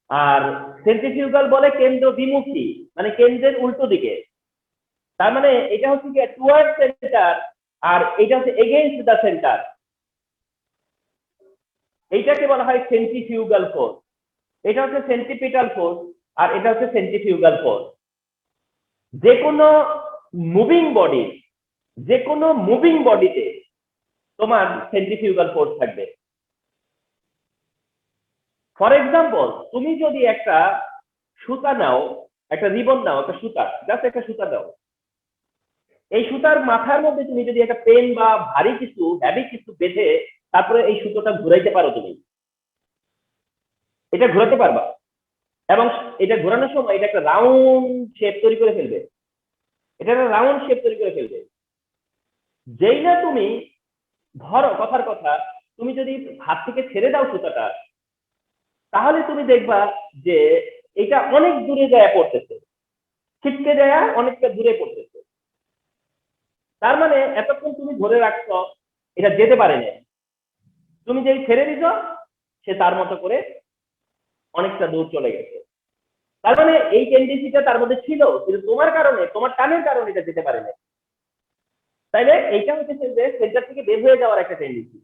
আর সেন্ট্রিফিউগাল বলে কেন্দ্র বিমুখী, মানে কেন্দ্রের উল্টো দিকে। তার মানে এটা হচ্ছে কি টুয়ার্ড সেন্টার, আর এটা হচ্ছে এগেইনস্ট দ্য সেন্টার। এইটাকে বলা হয় সেন্ট্রিফিউগাল ফোর্স। এটা হচ্ছে সেন্ট্রিপিটাল ফোর্স, আর এটা হচ্ছে সেন্ট্রিফিউগাল ফোর্স। যে কোনো মুভিং বডি, যে কোনো মুভিং বডিতে তোমার সেন্ট্রিফিউগাল ফোর্স থাকবে। ফর এক্সাম্পল, তুমি যদি একটা সুতা নাও, একটা রিবন নাও, একটা সুতা, জাস্ট একটা সুতা দাও, এই সুতার মাথার মধ্যে তুমি যদি একটা পেন বা ভারী কিছু, হেভি কিছু বেঁধে তারপরে এই সুতোটা ঘুরাইতে পারো, তুমি এটা ঘোরাতে পারবা, এবং এটা ঘোরানোর সময় এটা একটা রাউন্ড শেপ তৈরি করে ফেলবে, এটা একটা রাউন্ড শেপ তৈরি করে ফেলবে। যেই না তুমি, ধরো কথার কথা, তুমি যদি হাত থেকে ছেড়ে দাও সুতাটা, তাহলে তুমি দেখবা যে এটা অনেক দূরে যায় পড়তেছে, ছিটকে যায় অনেকটা দূরে পড়তেছে। তার মানে এতক্ষণ তুমি ধরে রাখছো, এটা যেতে পারে না, তুমি যেই ছেড়ে দিছ সে তার মতো করে অনেকটা দূর চলে গেছে। তার মানে এই টেন্ডেন্সিটা তার মধ্যে ছিল, কিন্তু তোমার কারণে, তোমার টানের কারণে এটা যেতে পারে না। তাইলে এইটা হচ্ছে যে সেন্টার থেকে বের হয়ে যাওয়ার একটা টেন্ডেন্সি,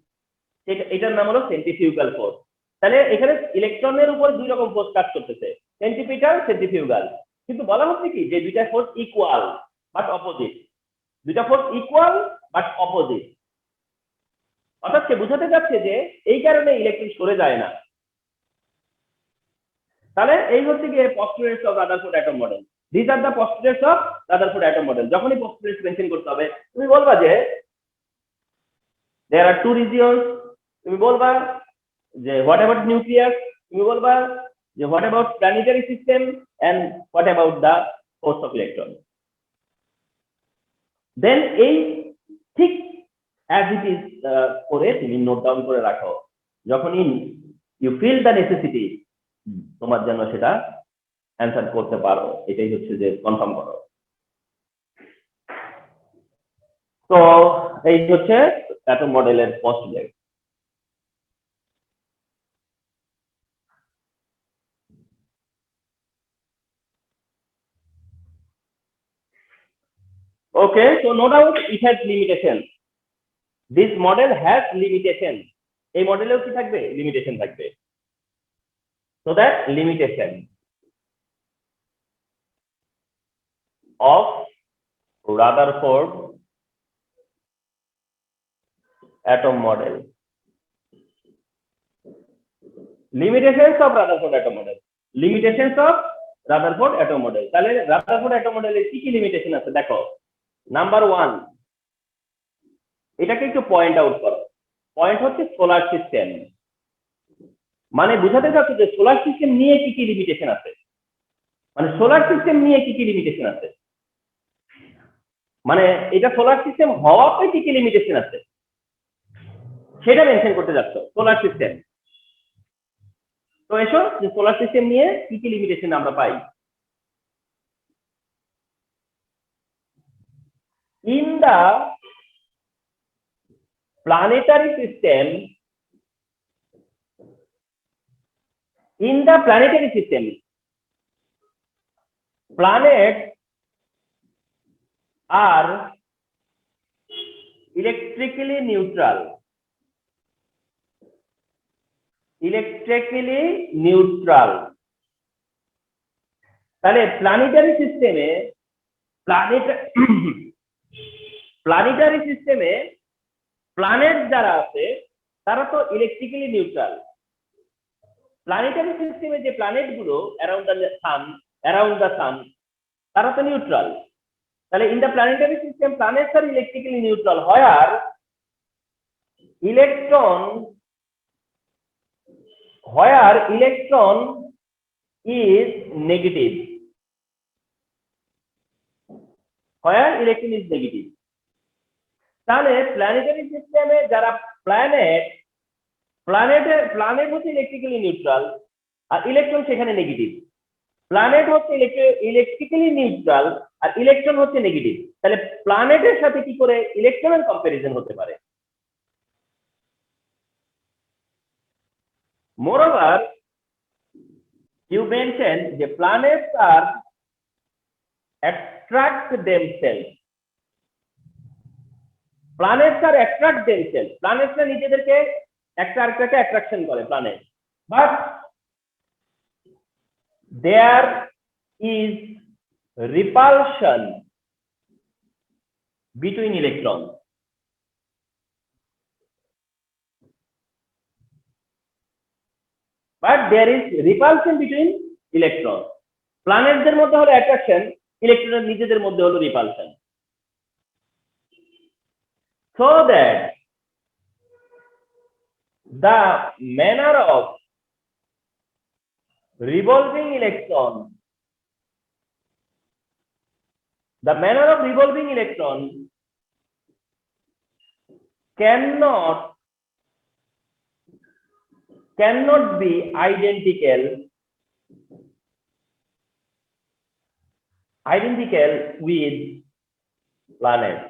এটার নাম হলো সেন্ট্রিফিউগাল ফোর্স। তাহলে এখানে ইলেকট্রনের উপর দুই রকম ফোর্স কাজ করতেছে, সেন্ট্রিপিটাল, সেন্ট্রিফিউগাল। কিন্তু বলা হচ্ছে কি যে দুইটা ফোর্স ইকুয়াল বাট অপোজিট, দুইটা ফোর্স ইকুয়াল বাট অপোজিট। অর্থাৎ সে বুঝাতে যাচ্ছে যে এই কারণে ইলেকট্রন সরে যায় না। তাহলে এই হচ্ছে গিয়ে postulates of Rutherford atom model. This are the postulates of Rutherford atom model. যখনই পস্টুলেটস মেনশন করতে হবে, তুমি বলবা যে দেয়ার আর টু রিজিয়নস, তুমি বলবা যে হোয়াট অ্যাবাউট নিউক্লিয়াস, তুমি বলবা যে what about planetary system, and what about the force of electron. Then এই ঠিক অ্যাজ ইট ইজ করে তুমি নোট ডাউন করে রাখো, যখনই ইউ ফিল দ্য নেসেসিটি তোমার জন্য সেটা অ্যান্সার করতে পারো, এটাই হচ্ছে যে কনফার্ম করো। তো এই হচ্ছে অ্যাটম মডেলের postulate. Okay, so no doubt it has limitation. This model has limitation. এই মডেলেও কি থাকবে? লিমিটেশন থাকবে। So that limitation of Rutherford atom model. Limitations of Rutherford atom model. Limitations of Rutherford atom model. তাহলে Rutherford atom model এর কি কি limitation আছে দেখো। নাম্বার 1, এটাকে একটু পয়েন্ট আউট করো। পয়েন্ট হচ্ছে সোলার সিস্টেম। মানে বুঝাতে চাচ্ছি যে সোলার সিস্টেম নিয়ে কি কি লিমিটেশন আছে, মানে সোলার সিস্টেম নিয়ে কি কি লিমিটেশন আছে, মানে এটা সোলার সিস্টেম হওয়াতে কি কি লিমিটেশন আছে সেটা মেনশন করতে যাচ্ছ সোলার সিস্টেম। তো এসো যে সোলার সিস্টেম নিয়ে কি কি লিমিটেশন আমরা পাই। In the planetary system, in the planetary system, planets are electrically neutral. Electrically neutral. তাহলে প্ল্যানেটারি সিস্টেমে, প্ল্যানেটারি সিস্টেমে প্ল্যানেট যারা আছে তারা তো ইলেকট্রিক্যালি নিউট্রাল। প্ল্যানেটারি সিস্টেমে যে প্ল্যানেট গুলো অ্যারাউন্ড দ্য সান তারা তো নিউট্রাল। তাহলে in the planetary system planets are electrically neutral, where electron is negative. Where electron is negative. তাহলে প্ল্যানেটারি সিস্টেমে যারা প্ল্যানেট হচ্ছে ইলেকট্রিক্যালি নিউট্রাল আর ইলেকট্রন সেখানে নেগেটিভ। প্ল্যানেট হচ্ছে ইলেকট্রিক্যালি নিউট্রাল আর ইলেকট্রন হচ্ছে নেগেটিভ। তাহলে প্ল্যানেটের সাথে কি করে ইলেকট্রনের কম্পারিজন হতে পারে? Moreover you mentioned the planets are attract themselves. প্ল্যানেটসরা নিজেদেরকে একটা আরেকটাকে অ্যাট্রাকশন করে planet, but there is repulsion between electrons. But there is repulsion between electrons. প্ল্যানেটদের মধ্যে হলো অ্যাট্রাকশন, ইলেকট্রনের নিজেদের মধ্যে হলো repulsion. So that the manner of revolving electron cannot be identical with planets.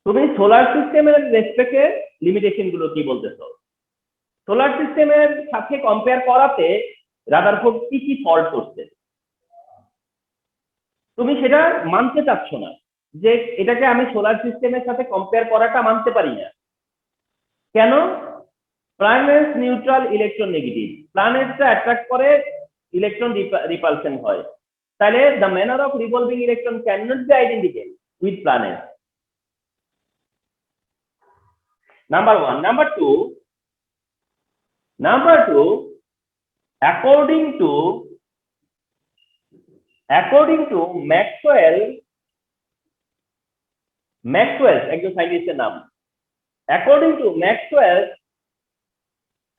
তুমি সোলার সিস্টেমের রেসপেক্টে লিমিটেশন গুলো কি বলতেছো? সোলার সিস্টেমের সাথে কম্পেয়ার করাতে রাদারফোর্ড কি কি ফল্ট করছে, তুমি সেটা মানতে চাচ্ছ না যে এটাকে আমি সোলার সিস্টেমের সাথে কম্পেয়ার করাটা মানতে পারি না। কেন? Planets neutral, electron negative. প্ল্যানেটসটা অ্যাট্রাক্ট করে, ইলেকট্রন রিপালশন হয়। তাহলে the manner of revolving electron can not be identical with planets. Number one. Number two, according to Maxwell's একজন সায়েন্টিস্টের নাম, according to Maxwell's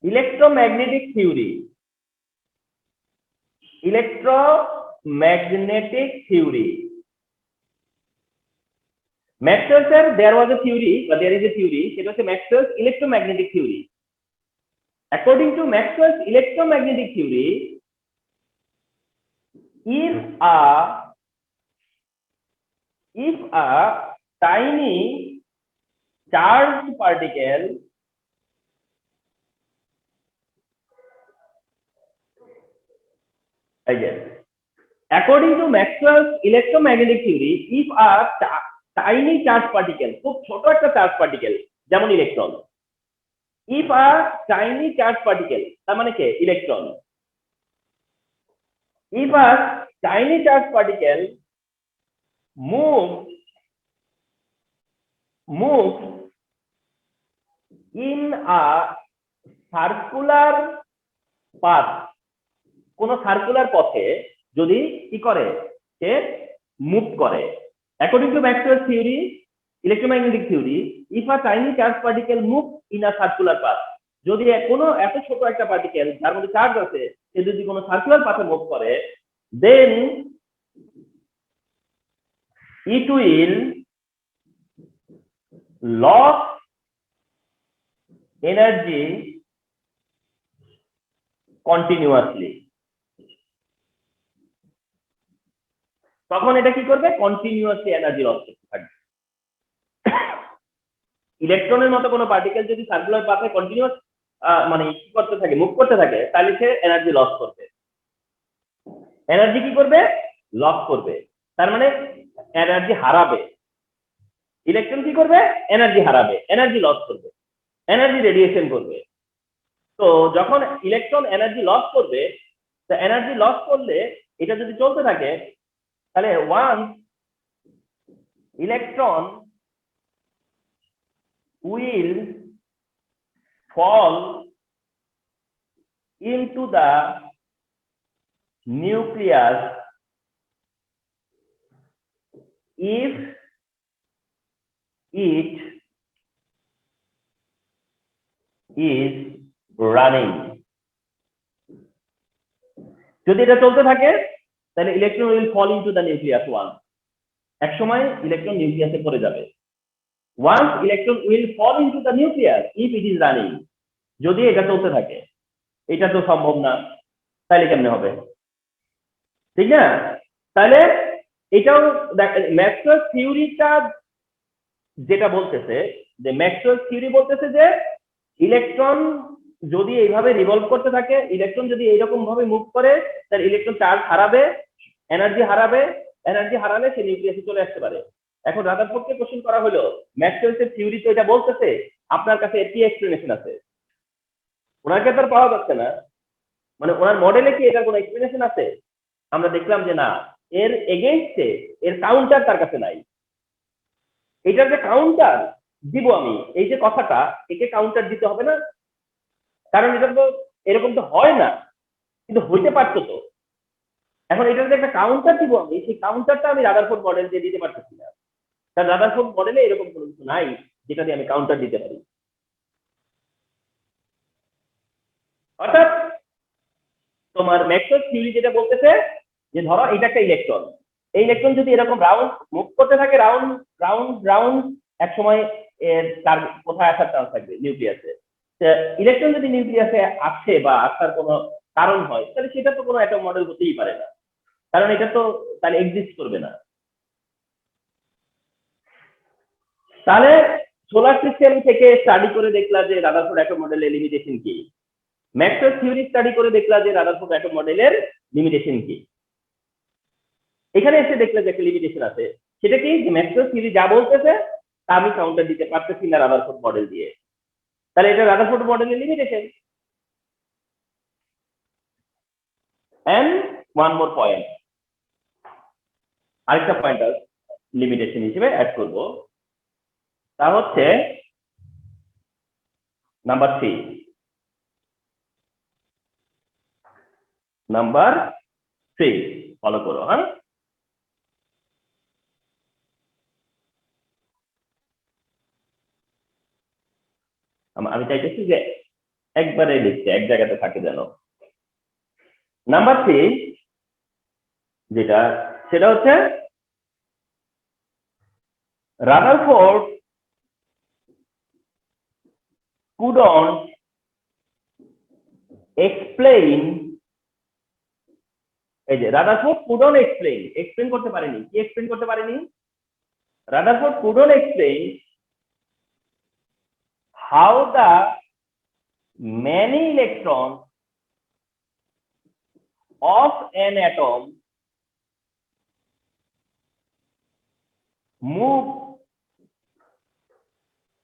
electromagnetic theory, Maxwell said there is a theory, সেটা হচ্ছে Maxwell's electromagnetic theory. According to Maxwell's electromagnetic theory, if a tiny charged particle according to Maxwell's electromagnetic theory, if a tiny charged particle, খুব ছোট একটা charge particle যেমন electron, if a tiny charged particle তার মানে কি electron, if a tiny charged particle moves in a circular path, কোন circular পথে যদি কি করে, সে মুভ করে, according to Maxwell's theory, electromagnetic theory, if a tiny charged particle moves in a circular path, যদি কোনো এত ছোট একটা পার্টিকেল যার মধ্যে চার্জ আছে সে যদি কোনো সার্কুলার পাথে মুভ করে, then it will lose energy continuously. তখন এটা কি করবে? কন্টিনিউয়াসলি এনার্জি লস করতে থাকবে। ইলেকট্রনের মতো কোনো পার্টিকেল যদি সার্কুলার পাথে কন্টিনিউয়াস মানে কি করতে থাকে, মুভ করতে থাকে, তাহলে সে এনার্জি লস করবে। এনার্জি কি করবে? লস করবে। তার মানে এনার্জি হারাবে। ইলেকট্রন কি করবে? এনার্জি হারাবে, এনার্জি লস করবে, এনার্জি রেডিয়েশন করবে। তো যখন ইলেকট্রন এনার্জি লস করবে, তো এনার্জি লস করলে এটা যদি চলতে থাকে, তাহলে once electron will fall into the nucleus if it is running. যদি এটা চলতে থাকে তাহলে electron will fall into the nucleus one, এক সময় ইলেকট্রন নিউক্লিয়াসে পড়ে যাবে। Once electron will fall into the nucleus if it is running, যদি এটা চলতে থাকে। এটা তো সম্ভব না, তাহলে কেমনে হবে, ঠিক না? তাহলে এটাও ম্যাক্সওয়েল থিওরিটা যেটা বলতেছে, যে ম্যাক্সওয়েল থিওরি বলতেছে যে ইলেকট্রন যদি এইভাবে রিভলভ করতে থাকে, ইলেকট্রন যদি এইরকম ভাবে মুভ করে, তাহলে ইলেকট্রন চার্জ হারাবে, এনার্জি হারাবে, এনার্জি হারালে সে নিউক্লিয়াসে চলে আসতে পারে। এখন রাদারফোর্ডকে কোশ্চেন করা হলো, ম্যাক্সওয়েলের থিওরি তো এটা বলতেছে, আপনার কাছে কি এক্সপ্লেনেশন আছে? ওনাকে তো পাওয়া যাচ্ছে না, মানে ওনার মডেলে কি এটার কোনো এক্সপ্লেনেশন আছে? আমরা দেখলাম যে না, এর এগেইনস্টে এর কাউন্টার তার কাছে নাই। এটার যে কাউন্টার দিব আমি, এই যে কথাটা, একে কাউন্টার দিতে হবে না, কারণ এটা তো এরকম তো হয় না, কিন্তু হইতে পারতো তো। এখন এটার যে একটা কাউন্টার দিব আমি, সেই কাউন্টারটা আমি রাদারফোর্ড মডেল দিয়ে দিতে পারতেছি না, কারণ রাদারফোর্ড মডেলে এরকম কোনো কিছু নাই যেটা দিয়ে আমি কাউন্টার দিতে পারি। অর্থাৎ তোমার ম্যাক্সওয়েল থিওরি যেটা বলতেছে, যে ধরো এটা একটা ইলেকট্রন, এই ইলেকট্রন যদি এরকম রাউন্ড মুভ করতে থাকে, রাউন্ড রাউন্ড রাউন্ড, এক সময় এর তার কোথায় আসার চান্স থাকবে, নিউক্লিয়াসে। ইলেকট্রন যদি নিউক্লিয়াসে আসে বা আসার কোনো কারণ হয়, তাহলে সেটা তো কোনো অ্যাটম মডেল হতেই পারে না, কারণ এটা তো তাহলে এক্সিস্ট করবে না। তাহলে সোলার সিস্টেম থেকে স্টাডি করে দেখলা যে রাদারফোর্ড অ্যাটম মডেলের লিমিটেশন কি, ম্যাক্সওয়েল থিওরি স্টাডি করে দেখলা যে রাদারফোর্ড অ্যাটম মডেলের লিমিটেশন কি। এখানে এসে দেখলে যে একটা লিমিটেশন আছে, সেটা কি, যে ম্যাক্সওয়েল থিওরি যা বলতেছে তা আমি কাউন্টার দিতে পারতেছি না রাদারফোর্ড মডেল দিয়ে, তাহলে এটা রাদারফোর্ড মডেলের limitation. And one more point, আরেকটা পয়েন্টার লিমিটেশন হিসেবে অ্যাড করব, তা হচ্ছে নাম্বার 3। নাম্বার 3 ফলো করো, হ্যাঁ। আমি চাইতেছি যে একবারে লিখতে, এক জায়গাতে থাকে যেন। নাম্বার 3 যেটা, সেটা হচ্ছে রাদারফোর্ড couldn't explain, এই যে রাদারফোর্ড couldn't explain করতে পারেনি। কি এক্সপ্লেইন করতে পারেনি? Rutherford couldn't explain how the many electrons of an atom move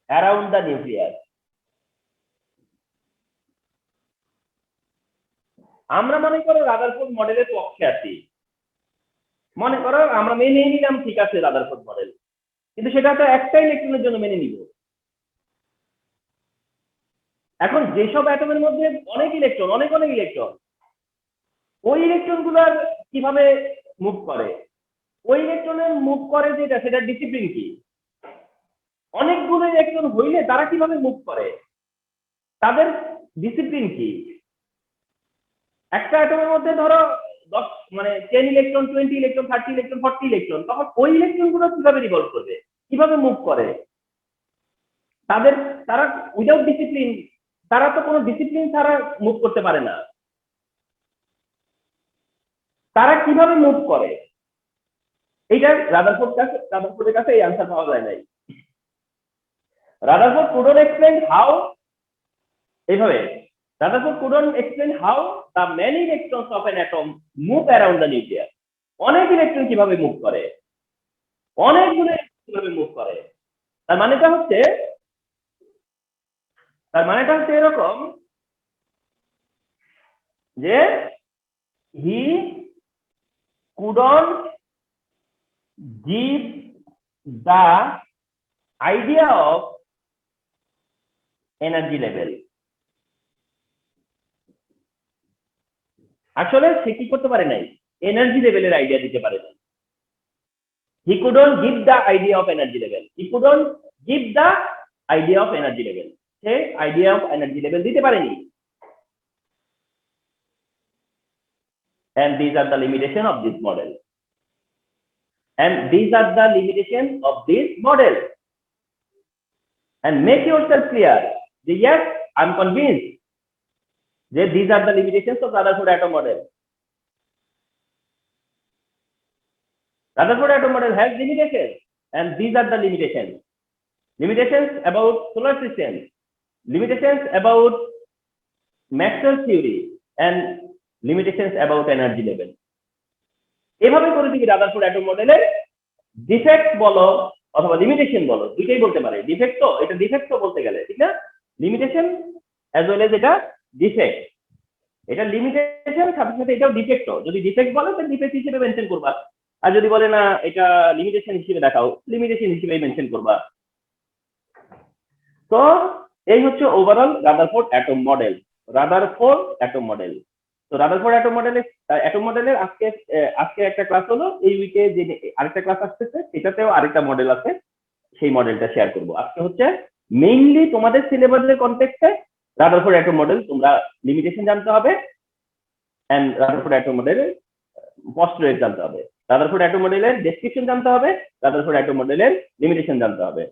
around the nucleus. আমরা মনে করো রাদারফোর্ড মডেলের পক্ষে আছি, মনে করো আমরা মেনে নিলাম ঠিক আছে রাদারফোর্ড মডেল, কিন্তু সেটা তো একটা ইলেকট্রনের জন্য মেনে নিব। এখন যেসব অ্যাটমের মধ্যে অনেক ইলেকট্রন, অনেক অনেক ইলেকট্রন, ওই ইলেকট্রন গুলার কিভাবে মুভ করে, ওই ইলেকট্রনের মুভ করে যেটা, সেটা ডিসিপ্লিন কি, অনেকগুলো ইলেকট্রন হইলে তারা কিভাবে মুভ করে, তাদের ডিসিপ্লিন কি। একটা অ্যাটমের মধ্যে ধরো 10 মানে 10 ইলেকট্রন, 20 ইলেকট্রন, 30 ইলেকট্রন, 40 ইলেকট্রন, তখন ওই ইলেকট্রন গুলো কিভাবে রিভলভ করবে, কিভাবে মুভ করে, তাদের, তারা উইদাউট ডিসিপ্লিন, তারা তো কোনো ডিসিপ্লিন ছাড়া মুভ করতে পারে না, তারা কিভাবে মুভ করে, এইটা রাদারফোর্ডের কাছে এই আনসার পাওয়া যায় নাই। রাদারফোর্ড couldn't explain how, এইভাবে Rutherford couldn't explain how the many electrons of an atom move around the nucleus. অনেক ইলেকট্রন কিভাবে মুভ করে, অনেকগুলো কিভাবে মুভ করে, তার মানেটা হচ্ছে এরকম যে he couldn't give the idea of energy level. আসলে সে কি করতে পারে নাই, এনার্জি লেভেলের আইডিয়া দিতে পারে নাই। he couldn't give the idea of energy level, he couldn't give the idea of energy level, say idea of energy level দিতে পারেনি। and these are the limitation of this model. And these are the limitation of this model. And make yourself clear that yes, I'm convinced that these are the limitations of Rutherford atom model. Rutherford atom model has limitations, and these are the limitations. Limitations about solar system, limitations about Maxwell's theory, and limitations about energy level. এভাবে করে তুমি Rutherford atom মডেলের defect বলো অথবা limitation বলো, দুইটাই বলতে পারে। ডিফেক্ট তো এটা ডিফেক্ট বলতে গেলে, ঠিক না? লিমিটেশন অ্যাজ ওয়েল এজ এটা ডিফেক্ট। এটা লিমিটেশন সাথে সাথে এটাও ডিফেক্ট। যদি ডিফেক্ট বলে তাহলে ডিফেক্ট হিসেবে মেনশন করবা, আর যদি বলে না এটা লিমিটেশন হিসেবে দেখাও, লিমিটেশন হিসেবে মেনশন করবা। তো এই হচ্ছে overall Rutherford atom model. Rutherford atom model. তো রাদারফোর্ড অ্যাটম মডেলের আজকে একটা ক্লাস হলো, এই উইকে যে আরেকটা ক্লাস আসতেছে সেটাতেও আরেকটা মডেল আছে, সেই মডেলটা শেয়ার করব। আজকে হচ্ছে মেইনলি তোমাদের সিলেবাসের কনটেক্সটে রাদারফোর্ড অ্যাটম মডেল তোমরা লিমিটেশন জানতে হবে, এন্ড রাদারফোর্ড অ্যাটম মডেলের পস্টুলেট জানতে হবে, রাদারফোর্ড অ্যাটম মডেলের ডেসক্রিপশন জানতে হবে, রাদারফোর্ড অ্যাটম মডেলের লিমিটেশন জানতে হবে।